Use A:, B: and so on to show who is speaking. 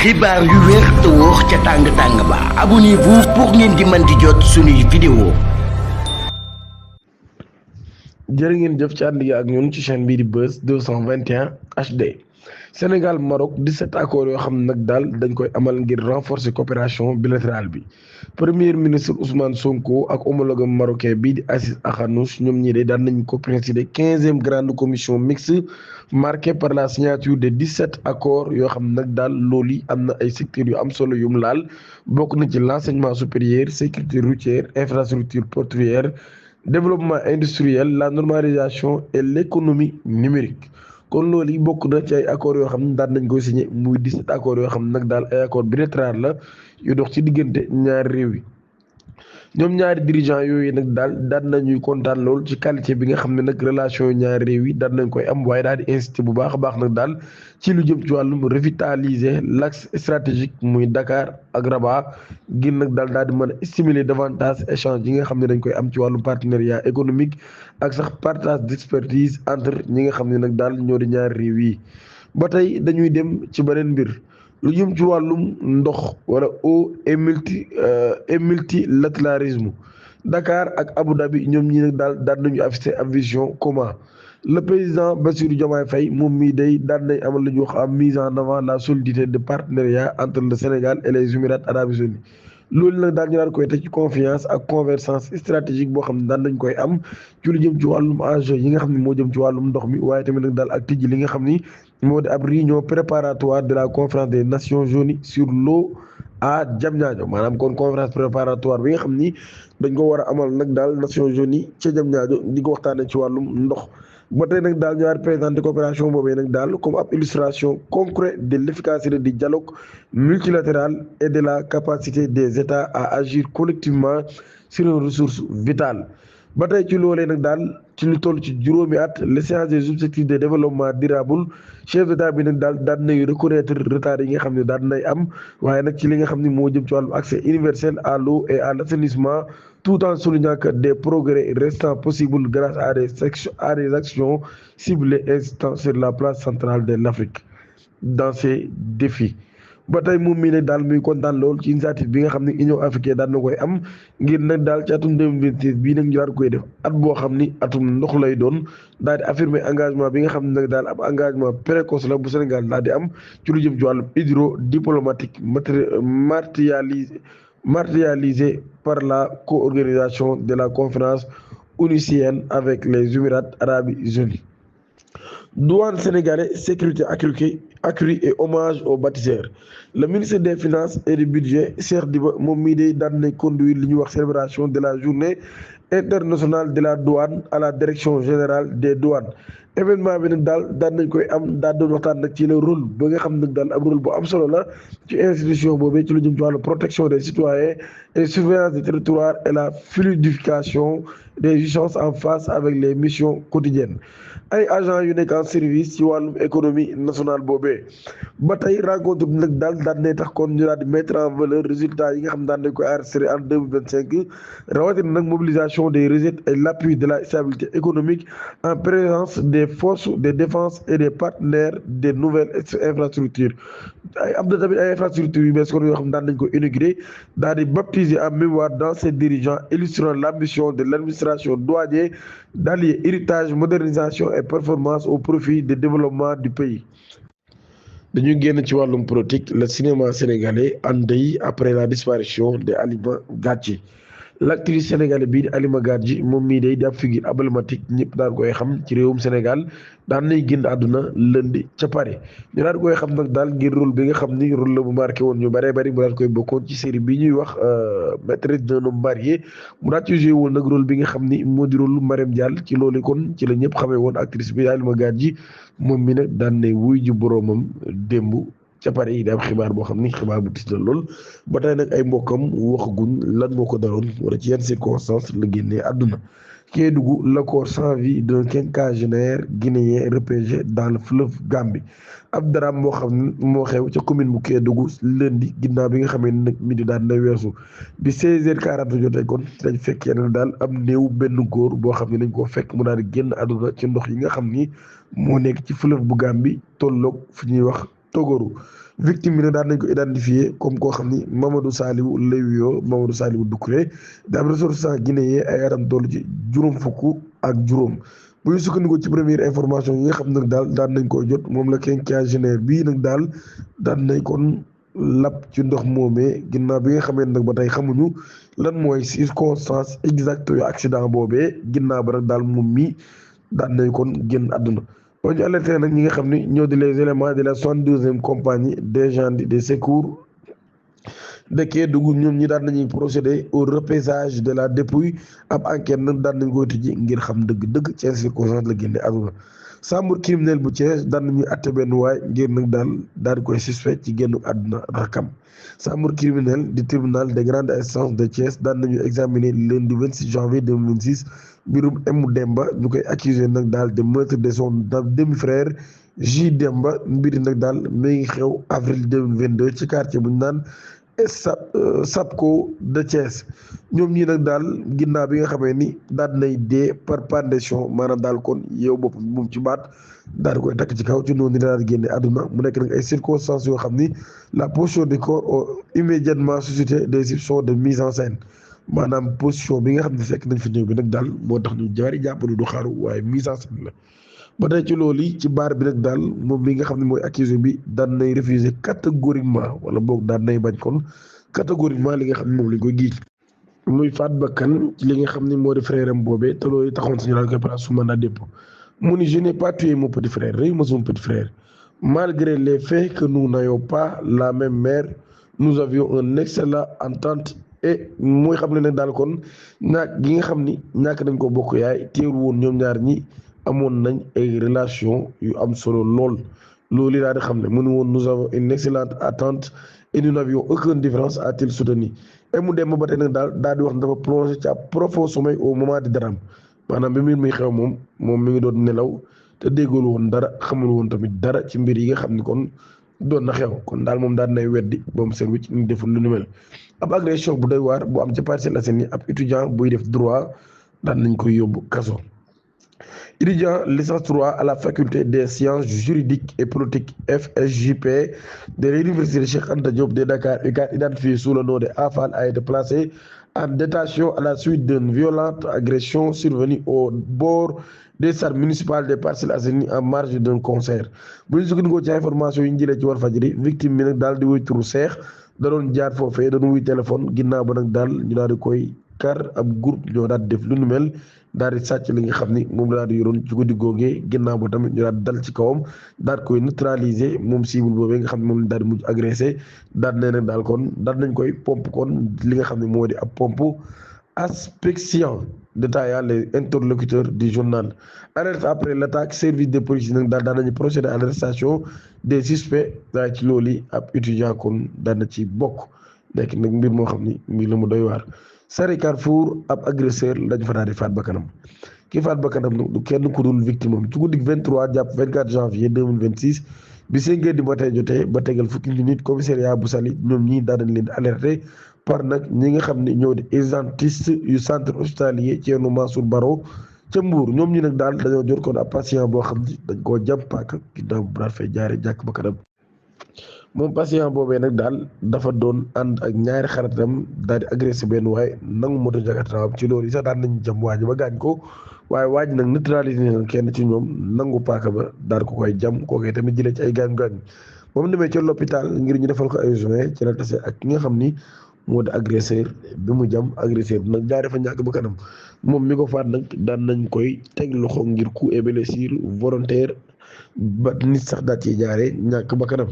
A: xibaar yu wér te wóor ca tàng-tàng ba abonnez-vous pour ngeen di mën di jot suñuy vidéo.
B: jërë ngeen jëf ci ànd gi ak ñun ci chaîne bii di Buzz 221 HD. Sénégal Maroc 17 accords yoo xam ne nag daal dañ koy amal ngir renforcer coopération bilatérale bi. Premier ministre Ousmane Sonko ak homologue marocain bii di Aziz Akhanouche ñoom ñii de daan nañ ko présider 15e grande commission mixte marquée par la signature de 17 accords yoo xam ne nag daal loolu yi am na ay secteurs yu am solo yu mu laal bokk na ci l'enseignement supérieur, sécurité routière, infrastructure portuaire, développement industriel, la normalisation et l'économie numérique. kon loolu yi bokk na ci ay accords yoo xam ne daan nañ koy signé muy 17 accords yoo xam ne nag daal ay accords bilatéraux la yu dox ci diggante ñaari réew yi. ñoom ñaari dirigeant yooyu nag daal daan nañuy kontaan lool ci qualité bi nga xam ne nag relation ñaari réew yi daan nañ koy am waaye daal di incité bu baax a baax nag daal ci lu jëm ci wàllum revitaliser l'axe stratégique muy Dakar ak Rabat ngir nag daal di mën a stimuler davantage échange yi nga xam ne dañ koy am ci wàllum partenariat économique ak sax partage d'expertise entre ñi nga xam ne nag daal ñoo di ñaari réew yi. ba tey dañuy dem ci beneen mbir. lu jëm ci wàllum ndox wala eau et multilatéralisme Dakar ak Abu Dhabi ñoom ñi nag daal daan nañu affiché ab vision commun. Le président Bassirou Diomaye Faye moom mii day daan nañ amal la ñu wax am mise en avant la solidité de partenariat entre le Sénégal et les Émirats arabes unis. loolu nag daal ñu daan koy teg ci confiance ak convergence stratégique boo xam ne daan nañ koy am ci lu jëm ci wàllum enjeu yi nga xam ne moo jëm ci wàllum ndox mi waaye tamit nag daal ak tijji li nga xam ni moo di ab réunion préparatoire de la conférence des Nations Unies sur l'eau à Diamniadio maanaam kon conférence préparatoire bi nga xam ni dañ ko war a amal nag daal Nations Unies ca Diamniadio di ko waxtaanee ci wàllum ndox. ba tey nag daal ñu war présenté coopération boobee nag daal comme ab illustration concrète de l'efficacité du dialogue multilatéral et de la capacité des États à agir collectivement sur une ressource vitale. ba tey ci loolee nag daal ci lu toll ci juróomi at l'échéance des objectifs de développement durable chef d'état bi nag daal daan nay reconnaître retard yi nga xam ne daan nay am waaye nag ci li nga xam ne moo jëm ci wàllu accès universel à l'eau et à l'assainissement tout en soulignant que des progrès restant possibles grâce à des actions ciblées insistant sur la place centrale de l'Afrique dans ces défis. ba tey moom mii ne daal muy kontaan lool ci initiative bi nga xam ne Union africaine daan na koy am ngir nag daal ci atum 2026 bii nag ñu daan koy def at boo xam ni atum ndox lay doon daal di affirmer engagement bi nga xam ne nag daal ab engagement précoce la bu Sénégal daal di am ci lu jëm ci wàllum hydrodiplomatique matérialisé par la co-organisation de la conférence onuscienne avec les Émirats arabes unis. Douane sénégalais, sécurité accrue et hommage aux bâtisseurs. Le ministre des Finances et du Budget Cheikh Diba moom mii day daan nañ conduire li ñuy wax célébration de la journée internationale de la douane à la direction générale des douanes. événement bi nag daal daan nañ koy am daal doon waxtaan nag ci le rôle ba nga xam nag daal ab rôle bu am solo la ci institution boobee ci lu jëm ci wàllu protection des citoyens et surveillance des territoires et la fluidification des échanges en face avec les missions quotidiennes. ay agents yu nekk en service ci wàllum économie nationale boobee ba tey rencontre bi nag daal daan nay tax kon ñu daal di mettre en valeur résultats yi nga xam daan nañ koy enregistré en 2025 rawatina nag mobilisation des recettes et l'appui de la stabilité économique en présence des forces de défense et des partenaires des nouvelles infrastructures. ay am na tamit ay infrastructures yu bees kon yoo xam daan nañ ko inauguré daal di baptiser en mémoire d'anciens dirigeants illustrant l'ambition de l'administration douanière d'allier héritage, modernisation et performance au profit du développement du pays. dañu génn ci wàllum politique le cinéma sénégalais en deuil après la disparition de Halima Gadji. L'actrice sénégalaise bii di Halima Gadji moom mii day di ab figure emblématique ñëpp daan koy xam ci réewum Sénégal daan nay génn àdduna lundi ca Paris ñu daan koy xam nag daal ngir rôle bi nga xam ni rôle la bu marqué woon ñu bëree bëri mu daan koy bokkoon ci série bi ñuy wax maîtresse d'un homme marié mu daan ci joué woon nag rôle bi nga xam ni moo di rôle Marème Dial ci loolu kon ci la ñëpp xamee woon actrice bi Halima Gadji moom mi nag daan nay wuy ji boroomam démb ca Paris yi daam xibaar boo xam ni xibaar bu tis la lool ba tey nag ay mbokkam waxaguñ lan moo ko daloon wala ci yenn circonstances la génnee àdduna. Kédougou, le corps sans vie d'un quinquagénaire guinéen repêché dans le fleuve Gambie ab drame moo xam ne moo xew ca commune bu Kédougou lundi ginnaaw bi nga xamee ne nag midi daan na weesu bi 16h40 jotee kon dañ fekkee ne daal am néew benn góor boo xam ne dañ koo fekk mu daal di génn àdduna ci ndox yi nga xam ni moo nekk ci fleuve bu Gambie tolloog fu ñuy wax Togoru victime bi nag daan nañ ko identifier comme koo xam ni Mamadou Saliou lay wuyoo Mamadou Saliou Doucouré da am ressortissant guinéen ay atam toll ci juróom fukk ak juróom bu ñu sukkandikoo ci première information yi nga xam nag daal daan nañ koo jot moom la quinquagénaire bii nag daal daan nañ kon lap ci ndox moomee ginnaaw bi nga xamee nag ba tey xamuñu lan mooy circonstance exacte yu accident boobee ginnaaw ba nag daal moom mi daan nañ kon génn àdduna boo ñu alerté nag ñi nga xam ni ñoo di les éléments de la 72e compagnie des gendarmes des secours de Kédougou ñoom ñi daan nañuy procéder au repaissage de la dépouille ab enquête nag daan nañ koy tijji ngir xam dëgg-dëgg ci circonstance la génne àdduna chambre criminelle bu Thiès daan nañuy atte benn waay ngir nag daal di koy suspect ci génn àdduna rakam chambre criminelle du tribunal de grande instance de Thiès daan nañu examiner lundi 26 janvier 2026 mbirum M Demba ñu koy accusé nag daal de meurtre de son demi-frère J Demba mbiri nag daal mi ngi xew avril 2022 ci quartier bu ñu naan Sapco de Thiès ñoom ñii nag daal ginnaaw bi nga xamee ni daal nay dee par pendaison maanaam daal kon yow bopp moom ci baat daal di koy takk ci kaw ci noonu ni daal di génne àdduna mu nekk nag ay circonstances yoo xam ni la position du corps a immédiatement suscité des soupçons de mise en scène maanaam position bi nga xam ne fekk nañ fi ñëw bi nag daal moo tax ñu jari jàpp du xaru waaye mise en scène la ba tey ci loolu yi ci baar bi nag daal moom mi nga xam ne mooy accusé bi daan nay refuser catégoriquement wala boog daan nay bañ kon catégoriquement li nga xam ne moom lañ koy giij muy faat bakkan ci li nga xam ne moo di frère am boobee te loolu taxoon suñu daal koy place sous mandat de dépôt mu ni je n'ai pas tué mon petit frère réew ma son petit frère malgré les faits que nous n'ayons pas la même mère nous avions un excellent entente et mooy xam ne nag daal kon ñaak gi nga xam ni ñàkk nañ ko bokk yaay teewul woon ñoom ñaar ñi amoon nañ ay relation yu am solo lool loolu yi daal di xam ne mu ne woon nous avons une excellente attente et nous n'avions aucune différence a-t-il soutenu et mu dem ba tey nag daal di wax ne dafa plongé ci ab profond sommeil au moment du drame maanaam bi mbir muy xew moom mi ngi doon nelaw te déggul woon dara xamul woon tamit dara ci mbir yi nga xam ni kon doon na xew kon daal moom daal nay weddi ba mu seen wicc ñu deful lu nu mel ab agression bu doy waar bu am ci Parcelles Assainies ab étudiant buy def droit daan nañ koy yóbbu kaso. Étudiant licence 3 à la faculté des sciences juridiques et politiques FSJP de l'université Cheikh Anta Diop de Dakar UCAD identifié sous le nom de Afal a été placé en détention à la suite d'une violente agression survenue au bord des stades municipaux des Parcelles Assainies en marge d'un concert bu ñu sukkandikoo ci information yi ñu jëlee ci Walfadjri victime bi nag daal di wuy turu Seex da doon jaar foofee da doon wuy téléphone ginnaaw ba nag daal ñu daal di koy kar ab groupe ñoo daal di def lu nu mel daal di sàcc li nga xam ni moom la daal di yoroon ci guddi googee ginnaaw ba tamit ñu daal di dal ci kawam daal koy neutraliser moom cible boobee nga xam ne moom la daal di mujj agressé daal nee na daal kon daal nañ koy pompe kon li nga xam ne moo di ab pompe asphyxiant détaillant les interlocuteurs du journal. Alerte après l'attaque service de police nag daal nañu procéder à l'arrestation des suspects daal ci loolu yi ab étudiant kon daal na ci bokk nekk nag mbir moo xam ni mbir la mu doy waar. Sari Carrefour ab agresseur lañ fa daal di faat bakkanam ki faat bakkanam nag du kenn ku dul victime am ci guddi 23 jàpp 24 janvier 2026 bi 5 heures du matin jotee ba tegal fukki minutes commissariat bu Saly ñoom ñii daal dañ leen di alerté par nag ñi nga xam ne ñoo di urgentiste yu centre hospitalier Thierno Mansour Baro ca Mbour ñoom ñi nag daal dañoo jot kon ab patient boo xam ne dañ koo jam paaka ginnaaw bu daal fay jaare jàkk bakkanam moom patient boobee nag daal dafa doon ànd ak ñaari xaritam daal di agressé benn waaye nangu moto jakartaam ci loolu yi sax daan nañ jam waaj ba gaañ ko waaye waaj nag neutralisé na kenn ci ñoom nangu paaka ba daal ko koy jam kookee tamit jëlee ci ay gaañ-gaañ moom demee ca l'hôpital ngir ñu defal ko ay soins ci la tase ak ki nga xam ni moo di agresseur bi mu jam agresseur bi nag jaaree fa ñàkk ba kanam moom mi ko faat nag daan nañ koy teg loxo ngir coup et blessure volontaire ba nit sax daal ciy jaaree ñàkk ba kanam